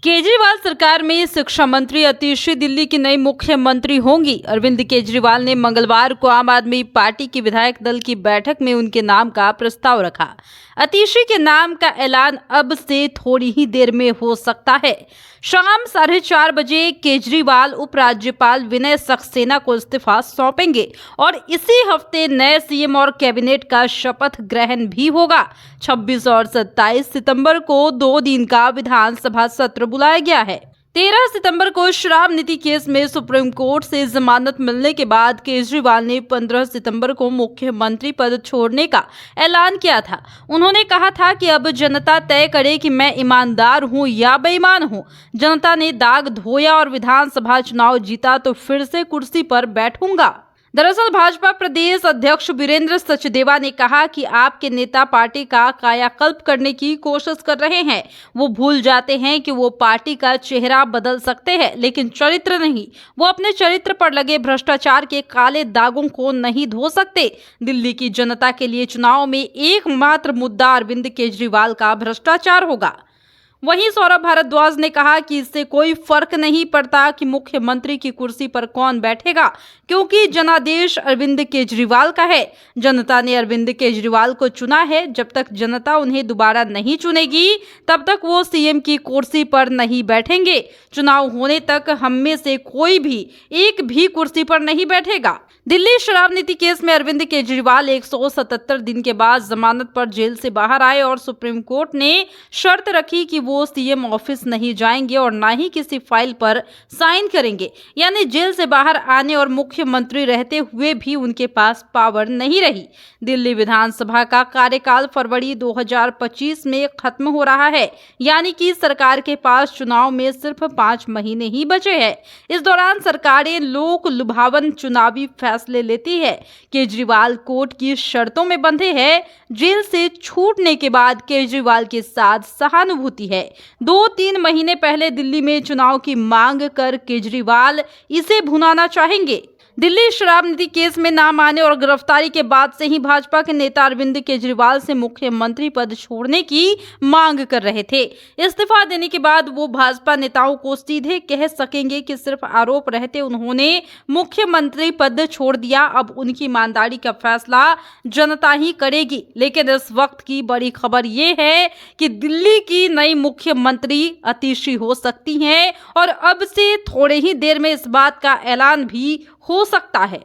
केजरीवाल सरकार में शिक्षा मंत्री अतिशी दिल्ली की नई मुख्यमंत्री होंगी। अरविंद केजरीवाल ने मंगलवार को आम आदमी पार्टी की विधायक दल की बैठक में उनके नाम का प्रस्ताव रखा। अतिशी के नाम का ऐलान अब से थोड़ी ही देर में हो सकता है। शाम 4:30 बजे केजरीवाल उपराज्यपाल विनय सक्सेना को इस्तीफा सौंपेंगे और इसी हफ्ते नए सीएम और कैबिनेट का शपथ ग्रहण भी होगा। 26 और 27 सितंबर को 2 दिन का विधानसभा सत्र बुलाया गया है। 13 सितंबर को शराब नीति केस में सुप्रीम कोर्ट से जमानत मिलने के बाद केजरीवाल ने 15 सितंबर को मुख्यमंत्री पद छोड़ने का ऐलान किया था। उन्होंने कहा था कि अब जनता तय करे कि मैं ईमानदार हूं या बेईमान हूं। जनता ने दाग धोया और विधानसभा चुनाव जीता तो फिर से कुर्सी पर बैठूंगा। दरअसल भाजपा प्रदेश अध्यक्ष वीरेंद्र सचदेवा ने कहा कि आपके नेता पार्टी का कायाकल्प करने की कोशिश कर रहे हैं। वो भूल जाते हैं कि वो पार्टी का चेहरा बदल सकते हैं, लेकिन चरित्र नहीं। वो अपने चरित्र पर लगे भ्रष्टाचार के काले दागों को नहीं धो सकते। दिल्ली की जनता के लिए चुनाव में एकमात्र मुद्दा अरविंद केजरीवाल का भ्रष्टाचार होगा। वहीं सौरभ भारद्वाज ने कहा कि इससे कोई फर्क नहीं पड़ता कि मुख्यमंत्री की कुर्सी पर कौन बैठेगा, क्योंकि जनादेश अरविंद केजरीवाल का है। जनता ने अरविंद केजरीवाल को चुना है। जब तक जनता उन्हें दोबारा नहीं चुनेगी तब तक वो सीएम की कुर्सी पर नहीं बैठेंगे। चुनाव होने तक हम में से कोई भी एक भी कुर्सी पर नहीं बैठेगा। दिल्ली शराब नीति केस में अरविंद केजरीवाल 177 दिन के बाद जमानत पर जेल से बाहर आए और सुप्रीम कोर्ट ने शर्त रखी कि वो सीएम ऑफिस नहीं जाएंगे और ना ही किसी फाइल पर साइन करेंगे। यानी जेल से बाहर आने और मुख्यमंत्री रहते हुए भी उनके पास पावर नहीं रही। दिल्ली विधानसभा का कार्यकाल फरवरी 2025 में खत्म हो रहा है, यानी कि सरकार के पास चुनाव में सिर्फ 5 महीने ही बचे हैं। इस दौरान सरकारें लोक लुभावन चुनावी फैसले लेती है। केजरीवाल कोर्ट की शर्तों में बंधे हैं। जेल से छूटने के बाद केजरीवाल के साथ सहानुभूति है। 2-3 महीने पहले दिल्ली में चुनाव की मांग कर केजरीवाल इसे भुनाना चाहेंगे। दिल्ली शराब नीति केस में नाम आने और गिरफ्तारी के बाद से ही भाजपा के नेता अरविंद केजरीवाल से मुख्यमंत्री पद छोड़ने की मांग कर रहे थे। इस्तीफा देने के बाद वो भाजपा नेताओं को सीधे कह सकेंगे कि सिर्फ आरोप रहते उन्होंने मुख्यमंत्री पद छोड़ दिया। अब उनकी ईमानदारी का फैसला जनता ही करेगी। लेकिन इस वक्त की बड़ी खबर ये है कि दिल्ली की नई मुख्यमंत्री अतिशी हो सकती हैं और अब से थोड़े ही देर में इस बात का ऐलान भी हो सकता है।